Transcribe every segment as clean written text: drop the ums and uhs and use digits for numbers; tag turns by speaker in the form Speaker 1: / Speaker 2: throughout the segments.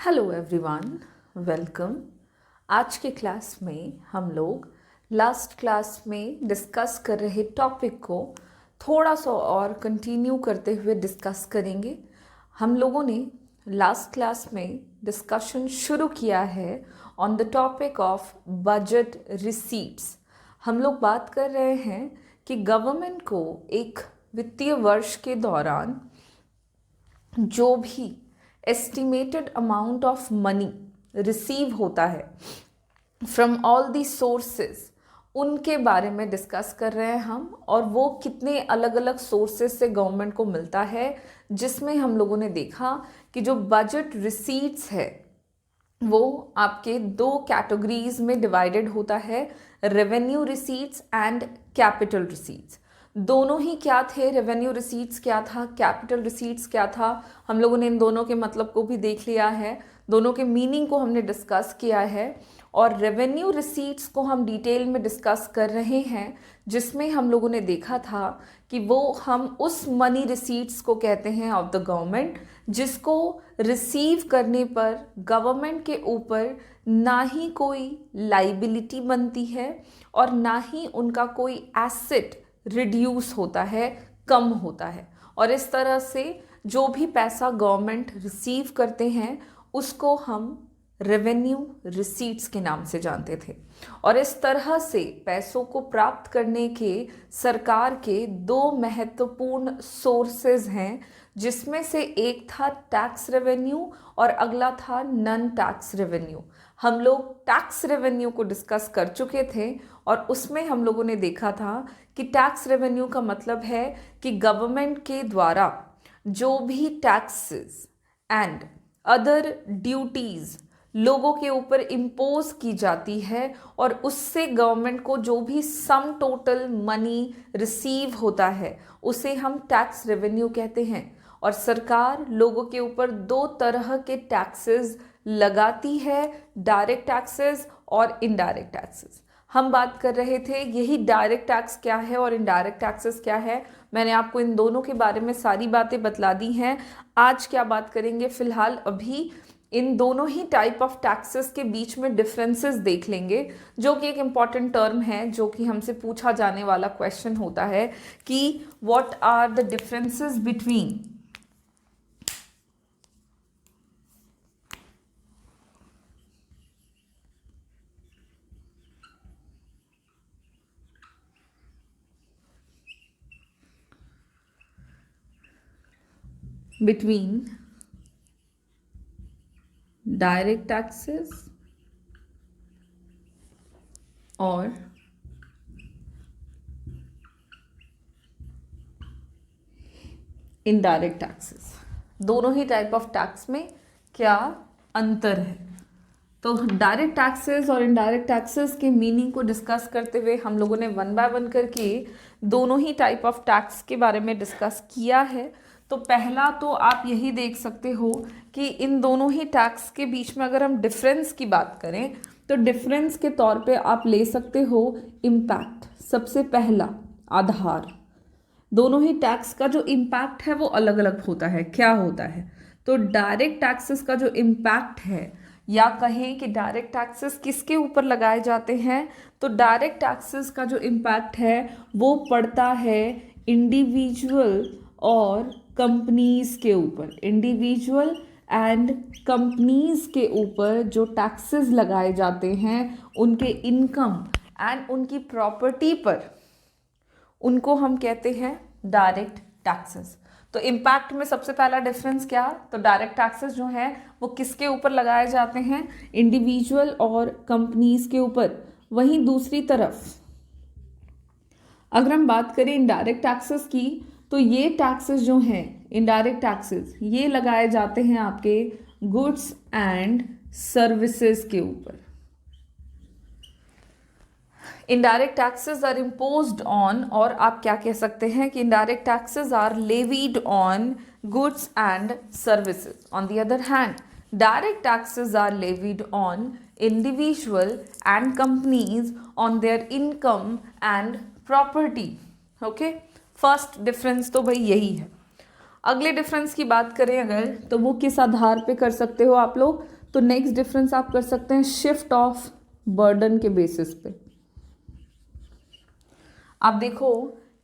Speaker 1: Hello everyone, welcome. आज के class में हम लोग लास्ट क्लास में डिस्कस कर रहे टॉपिक को थोड़ा सा और कंटिन्यू करते हुए डिस्कस करेंगे। हम लोगों ने लास्ट क्लास में डिस्कशन शुरू किया है on the topic of budget receipts. हम लोग बात कर रहे हैं कि गवर्नमेंट को एक वित्तीय वर्ष के दौरान जो भी estimated amount of money receive होता है फ्रॉम ऑल दी सोर्सेज, उनके बारे में डिस्कस कर रहे हैं हम, और वो कितने अलग अलग सोर्सेज से गवर्नमेंट को मिलता है, जिसमें हम लोगों ने देखा कि जो बजट रिसीट्स है वो आपके दो कैटेगरीज में डिवाइडेड होता है, revenue receipts and capital receipts. दोनों ही क्या थे, रेवेन्यू रिसीट्स क्या था, कैपिटल रिसीट्स क्या था। हम लोगों ने इन दोनों के मतलब को भी देख लिया है, दोनों के मीनिंग को हमने डिस्कस किया है, और रेवेन्यू रिसीट्स को हम डिटेल में डिस्कस कर रहे हैं, जिसमें हम लोगों ने देखा था कि वो हम उस मनी रिसीट्स को कहते हैं ऑफ द गवर्नमेंट, जिसको रिसीव करने पर गवर्नमेंट के ऊपर ना ही कोई लाइबिलिटी बनती है और ना ही उनका कोई एसेट रिड्यूस होता है, कम होता है। और इस तरह से जो भी पैसा गवर्नमेंट रिसीव करते हैं उसको हम रेवेन्यू रिसीट्स के नाम से जानते थे। और इस तरह से पैसों को प्राप्त करने के सरकार के दो महत्वपूर्ण सोर्सेज हैं, जिसमें से एक था टैक्स रेवेन्यू और अगला था नॉन टैक्स रेवेन्यू। हम लोग टैक्स रेवेन्यू को डिस्कस कर चुके थे और उसमें हम लोगों ने देखा था कि टैक्स रेवेन्यू का मतलब है कि गवर्नमेंट के द्वारा जो भी टैक्सेस एंड अदर ड्यूटीज़ लोगों के ऊपर इम्पोज की जाती है, और उससे गवर्नमेंट को जो भी सम टोटल मनी रिसीव होता है उसे हम टैक्स रेवेन्यू कहते हैं। और सरकार लोगों के ऊपर दो तरह के टैक्सेस लगाती है, डायरेक्ट टैक्सेस और इनडायरेक्ट टैक्सेस। हम बात कर रहे थे यही डायरेक्ट टैक्स क्या है और इनडायरेक्ट टैक्सेस क्या है। मैंने आपको इन दोनों के बारे में सारी बातें बतला दी हैं। आज क्या बात करेंगे, फिलहाल अभी इन दोनों ही टाइप ऑफ टैक्सेस के बीच में डिफरेंसेस देख लेंगे, जो कि एक इम्पॉर्टेंट टर्म है, जो कि हमसे पूछा जाने वाला क्वेश्चन होता है कि what are the differences between direct taxes और इनडायरेक्ट टैक्सेस। दोनों ही टाइप ऑफ टैक्स में क्या अंतर है। तो डायरेक्ट टैक्सेस और इनडायरेक्ट टैक्सेस के मीनिंग को डिस्कस करते हुए हम लोगों ने वन बाय वन करके दोनों ही टाइप ऑफ टैक्स के बारे में डिस्कस किया है। तो पहला तो आप यही देख सकते हो कि इन दोनों ही टैक्स के बीच में अगर हम डिफरेंस की बात करें तो डिफरेंस के तौर पे आप ले सकते हो इम्पैक्ट। सबसे पहला आधार, दोनों ही टैक्स का जो इम्पैक्ट है वो अलग अलग होता है। क्या होता है, तो डायरेक्ट टैक्सेस का जो इम्पैक्ट है, या कहें कि डायरेक्ट टैक्सेस किसके ऊपर लगाए जाते हैं, तो डायरेक्ट टैक्सेस का जो इम्पैक्ट है वो पड़ता है इंडिविजुअल और कंपनीज के ऊपर। इंडिविजुअल एंड कंपनीज के ऊपर जो टैक्सेस लगाए जाते हैं उनके इनकम एंड उनकी प्रॉपर्टी पर, उनको हम कहते हैं डायरेक्ट टैक्सेस। तो इम्पैक्ट में सबसे पहला डिफरेंस क्या, तो डायरेक्ट टैक्सेस जो हैं वो किसके ऊपर लगाए जाते हैं, इंडिविजुअल और कंपनीज के ऊपर। वहीं दूसरी तरफ अगर हम बात करें इनडायरेक्ट टैक्सेस की, तो ये टैक्सेस जो हैं इनडायरेक्ट टैक्सेस, ये लगाए जाते हैं आपके गुड्स एंड सर्विसेज के ऊपर। Indirect taxes are imposed on, और आप क्या कह सकते हैं कि indirect taxes are levied on goods and services. On the other hand direct taxes are levied on individual and companies on their income and property. Okay, first difference तो भाई यही है। अगले डिफरेंस की बात करें अगर, तो वो किस आधार पे कर सकते हो आप लोग, तो नेक्स्ट डिफरेंस आप कर सकते हैं शिफ्ट ऑफ बर्डन के बेसिस पे। आप देखो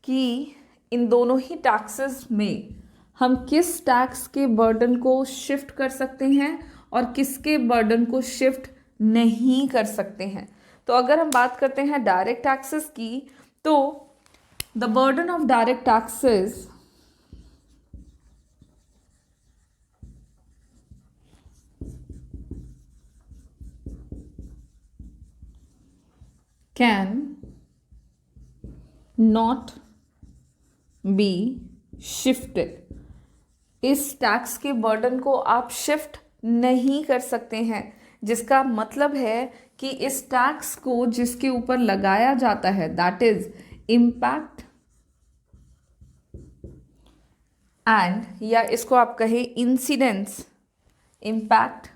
Speaker 1: कि इन दोनों ही टैक्सेस में हम किस टैक्स के बर्डन को शिफ्ट कर सकते हैं और किसके बर्डन को शिफ्ट नहीं कर सकते हैं। तो अगर हम बात करते हैं डायरेक्ट टैक्सेस की, तो the burden of direct taxes can not be shifted. इस टैक्स के बर्डन को आप शिफ्ट नहीं कर सकते हैं, जिसका मतलब है कि इस टैक्स को जिसके ऊपर लगाया जाता है, दैट इज इम्पैक्ट एंड, या इसको आप कहें इंसिडेंस, इम्पैक्ट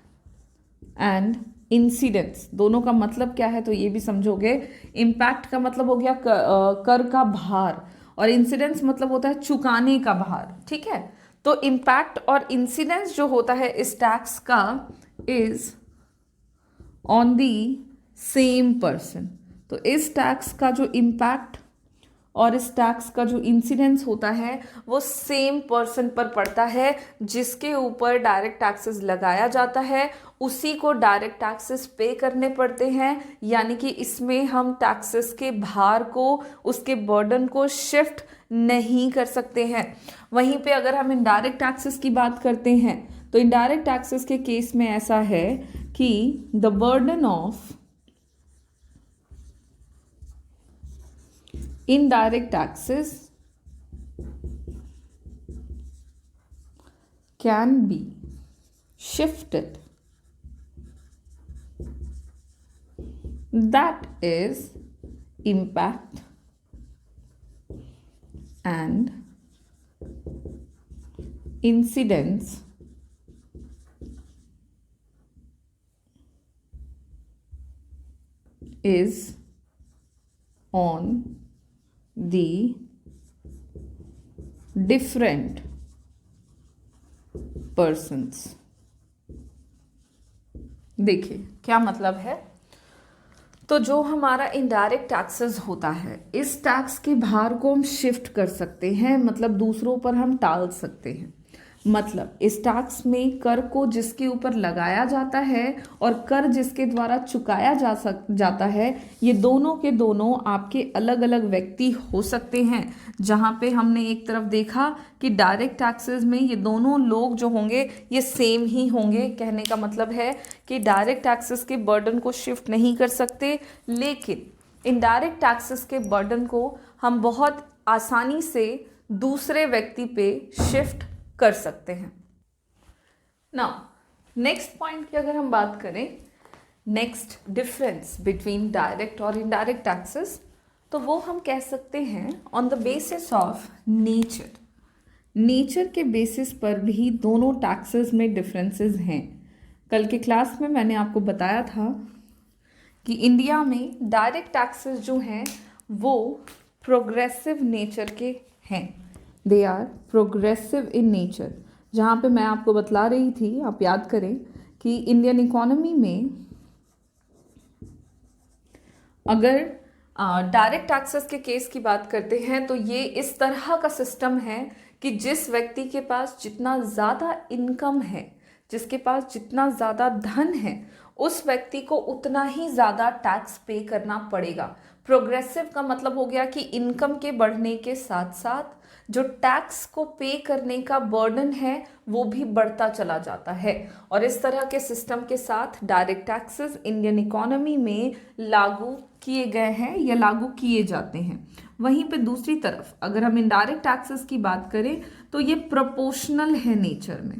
Speaker 1: एंड इंसिडेंस, दोनों का मतलब क्या है तो ये भी समझोगे। इम्पैक्ट का मतलब हो गया कर का भार, और इंसिडेंस मतलब होता है चुकाने का भार, ठीक है। तो इम्पैक्ट और इंसिडेंस जो होता है इस टैक्स का is on the same person. तो इस टैक्स का जो इम्पैक्ट और इस टैक्स का जो इंसिडेंस होता है वो सेम पर्सन पर पड़ता है, जिसके ऊपर डायरेक्ट टैक्सेस लगाया जाता है उसी को डायरेक्ट टैक्सेस पे करने पड़ते हैं। यानी कि इसमें हम टैक्सेस के भार को, उसके बर्डन को शिफ्ट नहीं कर सकते हैं। वहीं पे अगर हम इनडायरेक्ट टैक्सेस की बात करते हैं तो इनडायरेक्ट टैक्सेस के केस में ऐसा है कि the burden of indirect taxes can be shifted, that is impact and incidence is on the different persons। देखिए क्या मतलब है। तो जो हमारा इनडायरेक्ट टैक्सेस होता है, इस टैक्स के भार को हम शिफ्ट कर सकते हैं, मतलब दूसरों पर हम टाल सकते हैं। मतलब इस टैक्स में कर को जिसके ऊपर लगाया जाता है और कर जिसके द्वारा चुकाया जाता है, ये दोनों के दोनों आपके अलग अलग व्यक्ति हो सकते हैं। जहाँ पे हमने एक तरफ देखा कि डायरेक्ट टैक्सेस में ये दोनों लोग जो होंगे ये सेम ही होंगे। कहने का मतलब है कि डायरेक्ट टैक्सेस के बर्डन को शिफ्ट नहीं कर सकते, लेकिन इनडायरेक्ट टैक्सेस के बर्डन को हम बहुत आसानी से दूसरे व्यक्ति पे शिफ्ट कर सकते हैं। नाउ नेक्स्ट पॉइंट की अगर हम बात करें, नेक्स्ट डिफरेंस बिटवीन डायरेक्ट और इनडायरेक्ट टैक्सेस, तो वो हम कह सकते हैं on the basis of nature. Nature के बेसिस पर भी दोनों टैक्सेस में डिफरेंसेस हैं। कल के क्लास में मैंने आपको बताया था कि इंडिया में डायरेक्ट टैक्सेस जो हैं वो प्रोग्रेसिव नेचर के हैं, they are progressive in nature. जहाँ पे मैं आपको बतला रही थी, आप याद करें कि इंडियन इकोनॉमी में अगर डायरेक्ट टैक्सेस के केस की बात करते हैं तो ये इस तरह का सिस्टम है कि जिस व्यक्ति के पास जितना ज़्यादा इनकम है, जिसके पास जितना ज़्यादा धन है, उस व्यक्ति को उतना ही ज़्यादा टैक्स पे करना पड़ेगा। प्रोग्रेसिव का मतलब हो गया कि इनकम के बढ़ने के साथ साथ जो टैक्स को पे करने का बर्डन है वो भी बढ़ता चला जाता है। और इस तरह के सिस्टम के साथ डायरेक्ट टैक्सेस इंडियन इकोनॉमी में लागू किए गए हैं या लागू किए जाते हैं। वहीं पे दूसरी तरफ अगर हम इनडायरेक्ट टैक्सेस की बात करें तो ये प्रोपोर्शनल है नेचर में।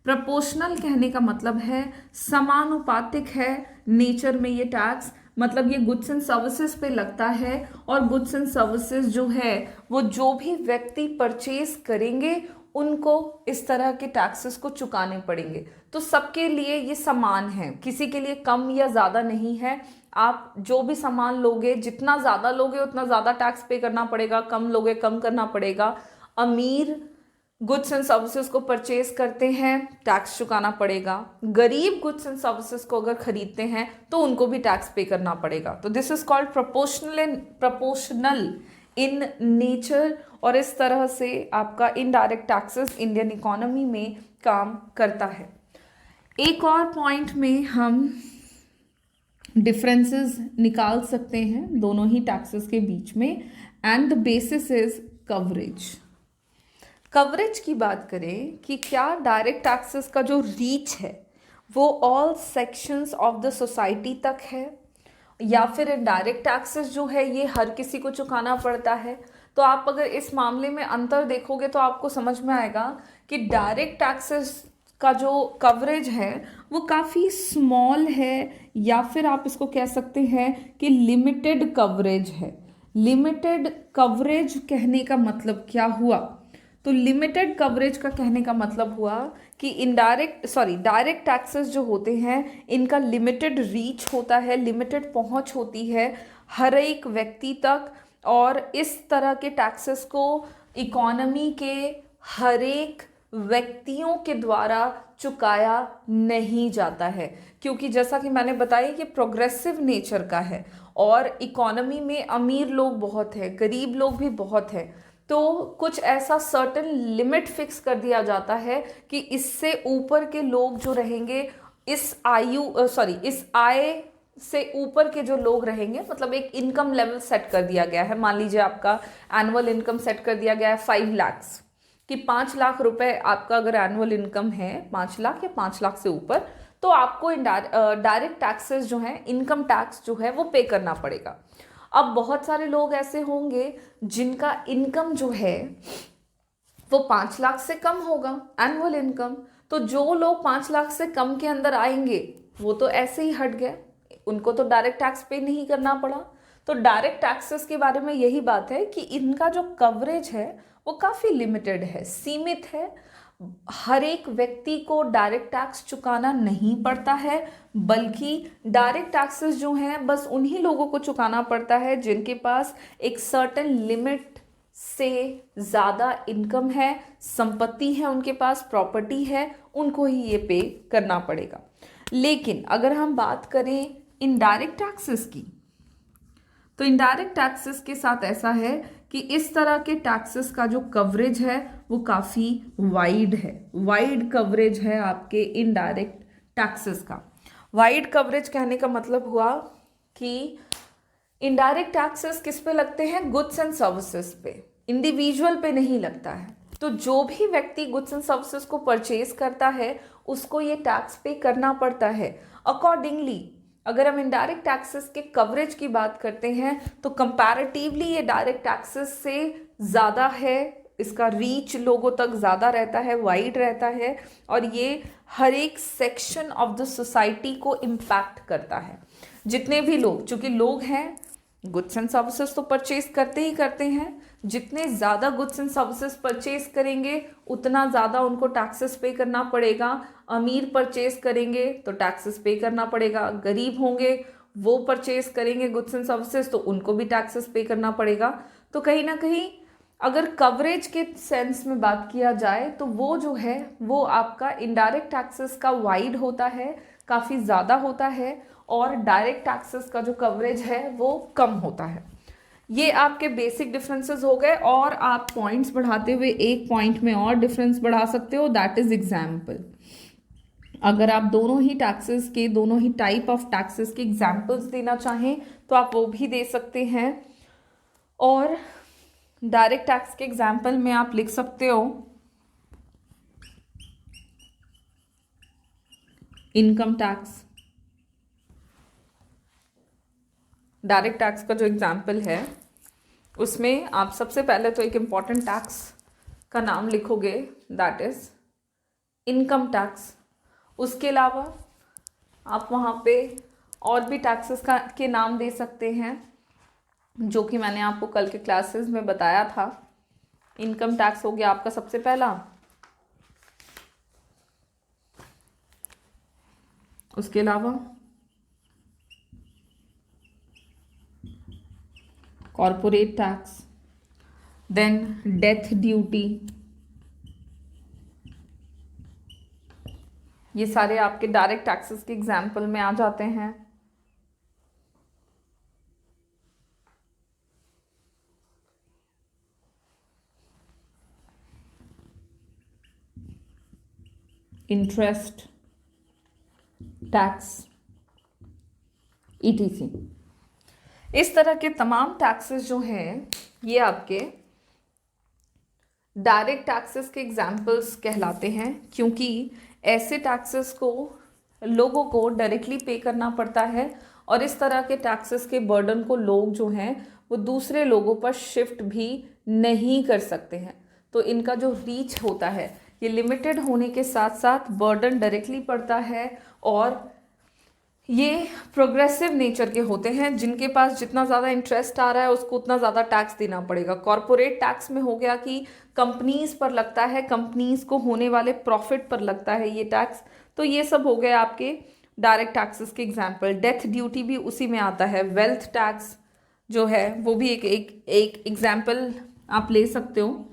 Speaker 1: प्रोपोर्शनल कहने का मतलब है समानुपातिक है नेचर में ये टैक्स, मतलब ये गुड्स एंड सर्विसेज पे लगता है और गुड्स एंड सर्विसेज जो है वो जो भी व्यक्ति परचेज करेंगे उनको इस तरह के टैक्सेस को चुकाने पड़ेंगे। तो सबके लिए ये समान है, किसी के लिए कम या ज़्यादा नहीं है। आप जो भी सामान लोगे, जितना ज़्यादा लोगे उतना ज़्यादा टैक्स पे करना पड़ेगा, कम लोगे कम करना पड़ेगा। अमीर गुड्स एंड सर्विसेज को परचेज करते हैं टैक्स चुकाना पड़ेगा। गरीब गुड्स एंड सर्विसेज को अगर खरीदते हैं तो उनको भी टैक्स पे करना पड़ेगा। तो this is called proportional in nature, और इस तरह से आपका इनडायरेक्ट टैक्सेस इंडियन इकोनॉमी में काम करता है। एक और पॉइंट में हम डिफरेंसेस निकाल सकते हैं दोनों ही टैक्सेस के बीच में, and the basis is coverage. Coverage की बात करें कि क्या डायरेक्ट टैक्सेस का जो रीच है वो all sections of the society तक है, या फिर इनडायरेक्ट टैक्सेस जो है ये हर किसी को चुकाना पड़ता है। तो आप अगर इस मामले में अंतर देखोगे तो आपको समझ में आएगा कि डायरेक्ट टैक्सेस का जो कवरेज है वो काफ़ी स्मॉल है, या फिर आप इसको कह सकते हैं कि लिमिटेड कवरेज है। लिमिटेड कवरेज कहने का मतलब क्या हुआ? तो लिमिटेड कवरेज का कहने का मतलब हुआ कि डायरेक्ट टैक्सेस जो होते हैं इनका लिमिटेड रीच होता है, लिमिटेड पहुंच होती है हर एक व्यक्ति तक, और इस तरह के टैक्सेस को इकोनॉमी के हर एक व्यक्तियों के द्वारा चुकाया नहीं जाता है, क्योंकि जैसा कि मैंने बताया कि प्रोग्रेसिव नेचर का है और इकोनॉमी में अमीर लोग बहुत हैं, गरीब लोग भी बहुत हैं। तो कुछ ऐसा सर्टेन लिमिट फिक्स कर दिया जाता है कि इससे ऊपर के लोग जो रहेंगे, इस आय से ऊपर के जो लोग रहेंगे, मतलब एक इनकम लेवल सेट कर दिया गया है। मान लीजिए आपका एनुअल इनकम सेट कर दिया गया है 5 लाख, कि 5 लाख रुपए आपका अगर एनुअल इनकम है 5 लाख या 5 लाख से ऊपर, तो आपको डायरेक्ट टैक्सेस जो हैं, इनकम टैक्स जो है वो पे करना पड़ेगा। अब बहुत सारे लोग ऐसे होंगे जिनका इनकम जो है वो 5 लाख से कम होगा एनुअल इनकम, तो जो लोग 5 लाख से कम के अंदर आएंगे वो तो ऐसे ही हट गए, उनको तो डायरेक्ट टैक्स पे नहीं करना पड़ा। तो डायरेक्ट टैक्सेस के बारे में यही बात है कि इनका जो कवरेज है वो काफ़ी लिमिटेड है, सीमित है। हर एक व्यक्ति को डायरेक्ट टैक्स चुकाना नहीं पड़ता है, बल्कि डायरेक्ट टैक्सेस जो हैं बस उन्हीं लोगों को चुकाना पड़ता है जिनके पास एक सर्टेन लिमिट से ज़्यादा इनकम है, संपत्ति है, उनके पास प्रॉपर्टी है, उनको ही ये पे करना पड़ेगा। लेकिन अगर हम बात करें इनडायरेक्ट टैक्सेस की, तो इनडायरेक्ट टैक्सेस के साथ ऐसा है कि इस तरह के टैक्सेस का जो कवरेज है वो काफ़ी वाइड है, वाइड कवरेज है आपके इनडायरेक्ट टैक्सेस का। वाइड कवरेज कहने का मतलब हुआ कि इनडायरेक्ट टैक्सेस किस पे लगते हैं? गुड्स एंड सर्विसेज पे, इंडिविजुअल पे नहीं लगता है। तो जो भी व्यक्ति गुड्स एंड सर्विसेज को परचेज करता है उसको ये टैक्स पे करना पड़ता है। अकॉर्डिंगली अगर हम इनडायरेक्ट टैक्सेस के कवरेज की बात करते हैं तो कंपैरेटिवली ये डायरेक्ट टैक्सेस से ज़्यादा है, इसका रीच लोगों तक ज़्यादा रहता है, वाइड रहता है, और ये हर एक सेक्शन ऑफ द सोसाइटी को इम्पैक्ट करता है। जितने भी लोग, चूँकि लोग हैं, गुड्स एंड सर्विसेज तो परचेज करते ही करते हैं, जितने ज़्यादा गुड्स एंड सर्विसेज परचेज करेंगे उतना ज़्यादा उनको टैक्सेस पे करना पड़ेगा। अमीर परचेज करेंगे तो टैक्सेस पे करना पड़ेगा, गरीब होंगे वो परचेज करेंगे गुड्स एंड सर्विसेज तो उनको भी टैक्सेस पे करना पड़ेगा। तो कहीं ना कहीं अगर कवरेज के सेंस में बात किया जाए तो वो जो है वो आपका इनडायरेक्ट टैक्सेस का वाइड होता है, काफ़ी ज़्यादा होता है, और डायरेक्ट टैक्सेस का जो कवरेज है वो कम होता है। ये आपके बेसिक डिफरेंसेस हो गए, और आप पॉइंट्स बढ़ाते हुए एक पॉइंट में और डिफरेंस बढ़ा सकते हो, दैट इज एग्जाम्पल। अगर आप दोनों ही टैक्सेस के, दोनों ही टाइप ऑफ टैक्सेस के एग्जाम्पल्स देना चाहें तो आप वो भी दे सकते हैं। और डायरेक्ट टैक्स के एग्जाम्पल में आप लिख सकते हो इनकम टैक्स। डायरेक्ट टैक्स का जो एग्जाम्पल है उसमें आप सबसे पहले तो एक इम्पॉर्टेंट टैक्स का नाम लिखोगे, दैट इज इनकम टैक्स। उसके अलावा आप वहाँ पे और भी टैक्सेस के नाम दे सकते हैं जो कि मैंने आपको कल के क्लासेस में बताया था। इनकम टैक्स हो गया आपका सबसे पहला, उसके अलावा corporate tax, then death duty, ये सारे आपके डायरेक्ट टैक्सेस के एग्जाम्पल में आ जाते हैं। Interest, tax, ETC। इस तरह के तमाम टैक्सेस जो हैं ये आपके डायरेक्ट टैक्सेस के एग्जाम्पल्स कहलाते हैं, क्योंकि ऐसे टैक्सेस को लोगों को डायरेक्टली पे करना पड़ता है और इस तरह के टैक्सेस के बर्डन को लोग जो हैं वो दूसरे लोगों पर शिफ्ट भी नहीं कर सकते हैं। तो इनका जो रीच होता है ये लिमिटेड होने के साथ साथ बर्डन डायरेक्टली पड़ता है और ये प्रोग्रेसिव नेचर के होते हैं। जिनके पास जितना ज़्यादा इंटरेस्ट आ रहा है उसको उतना ज़्यादा टैक्स देना पड़ेगा। कॉरपोरेट टैक्स में हो गया कि कंपनीज पर लगता है, कंपनीज को होने वाले प्रॉफिट पर लगता है ये टैक्स। तो ये सब हो गए आपके डायरेक्ट टैक्सेस के एग्जाम्पल। डेथ ड्यूटी भी उसी में आता है। वेल्थ टैक्स जो है वो भी एक एग्जाम्पल आप ले सकते हो।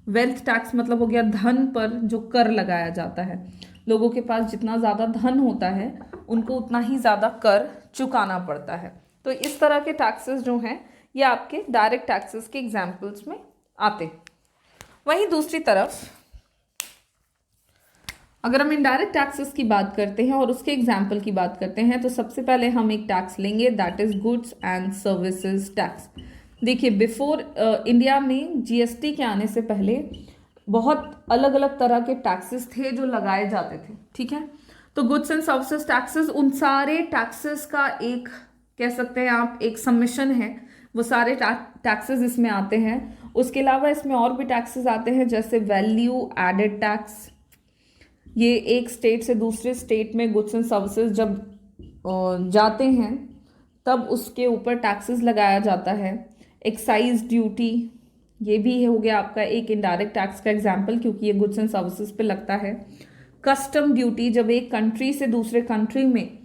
Speaker 1: वेल्थ टैक्स मतलब हो गया धन पर जो कर लगाया जाता है। लोगों के पास जितना ज़्यादा धन होता है उनको उतना ही ज़्यादा कर चुकाना पड़ता है। तो इस तरह के टैक्सेस जो हैं ये आपके डायरेक्ट टैक्सेस के एग्जाम्पल्स में आते हैं। वहीं दूसरी तरफ अगर हम इनडायरेक्ट टैक्सेस की बात करते हैं और उसके एग्जाम्पल की बात करते हैं तो सबसे पहले हम एक टैक्स लेंगे, that is goods and services tax. देखिए, बिफोर इंडिया में GST के आने से पहले बहुत अलग अलग तरह के टैक्सेस थे जो लगाए जाते थे, ठीक है। तो गुड्स एंड सर्विसेज टैक्सेस उन सारे टैक्सेस का एक कह सकते हैं आप एक सबमिशन है। वो सारे टैक्सेस इसमें आते हैं। उसके अलावा इसमें और भी टैक्सेस आते हैं जैसे वैल्यू एडेड टैक्स। ये एक स्टेट से दूसरे स्टेट में गुड्स एंड सर्विसेज जब जाते हैं तब उसके ऊपर टैक्सेस लगाया जाता है। एक्साइज ड्यूटी ये भी हो गया आपका एक इनडायरेक्ट टैक्स का एग्जाम्पल, क्योंकि ये गुड्स एंड सर्विसेज पे लगता है। कस्टम ड्यूटी, जब एक कंट्री से दूसरे कंट्री में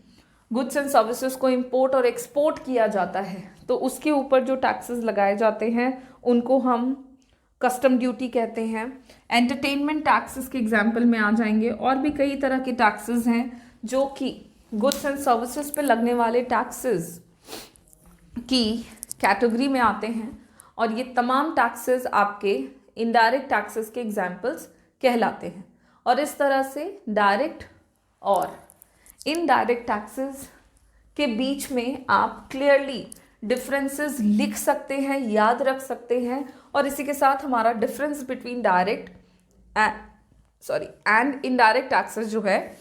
Speaker 1: गुड्स एंड सर्विसेज को इंपोर्ट और एक्सपोर्ट किया जाता है तो उसके ऊपर जो टैक्सेस लगाए जाते हैं उनको हम कस्टम ड्यूटी कहते हैं। एंटरटेनमेंट टैक्सेस के एग्जाम्पल में आ जाएंगे। और भी कई तरह के टैक्सेस हैं जो कि गुड्स एंड सर्विसेज पे लगने वाले टैक्सेस की कैटेगरी में आते हैं और ये तमाम टैक्सेस आपके इनडायरेक्ट टैक्सेस के एग्जाम्पल्स कहलाते हैं। और इस तरह से डायरेक्ट और इनडायरेक्ट टैक्सेस के बीच में आप क्लियरली डिफरेंसेस लिख सकते हैं, याद रख सकते हैं। और इसी के साथ हमारा difference between direct and indirect taxes जो है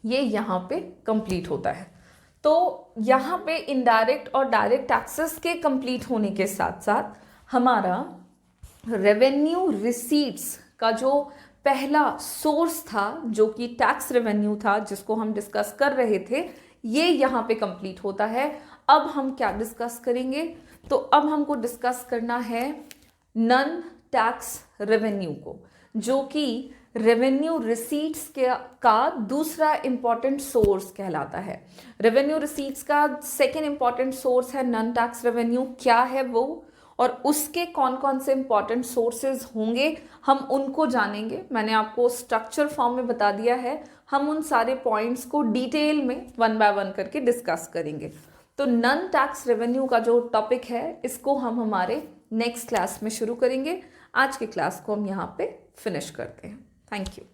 Speaker 1: ये यहाँ पे कंप्लीट होता है। तो यहाँ पे इनडायरेक्ट और डायरेक्ट टैक्सेस के कंप्लीट होने के साथ साथ हमारा रेवेन्यू रिसीट्स का जो पहला सोर्स था जो कि टैक्स रेवेन्यू था जिसको हम डिस्कस कर रहे थे, ये यहाँ पे कंप्लीट होता है। अब हम क्या डिस्कस करेंगे? तो अब हमको डिस्कस करना है नॉन टैक्स रेवेन्यू को, जो कि रेवेन्यू रिसीट्स का दूसरा इंपॉर्टेंट सोर्स कहलाता है। रेवेन्यू रिसीट्स का सेकेंड इंपॉर्टेंट सोर्स है नॉन टैक्स रेवेन्यू। क्या है वो और उसके कौन कौन से इंपॉर्टेंट सोर्सेज होंगे हम उनको जानेंगे। मैंने आपको स्ट्रक्चर फॉर्म में बता दिया है। हम उन सारे पॉइंट्स को डिटेल में वन बाय वन करके डिस्कस करेंगे। तो नॉन टैक्स रेवेन्यू का जो टॉपिक है इसको हम हमारे नेक्स्ट क्लास में शुरू करेंगे। आज की क्लास को हम यहाँ पे फिनिश करते हैं। Thank you.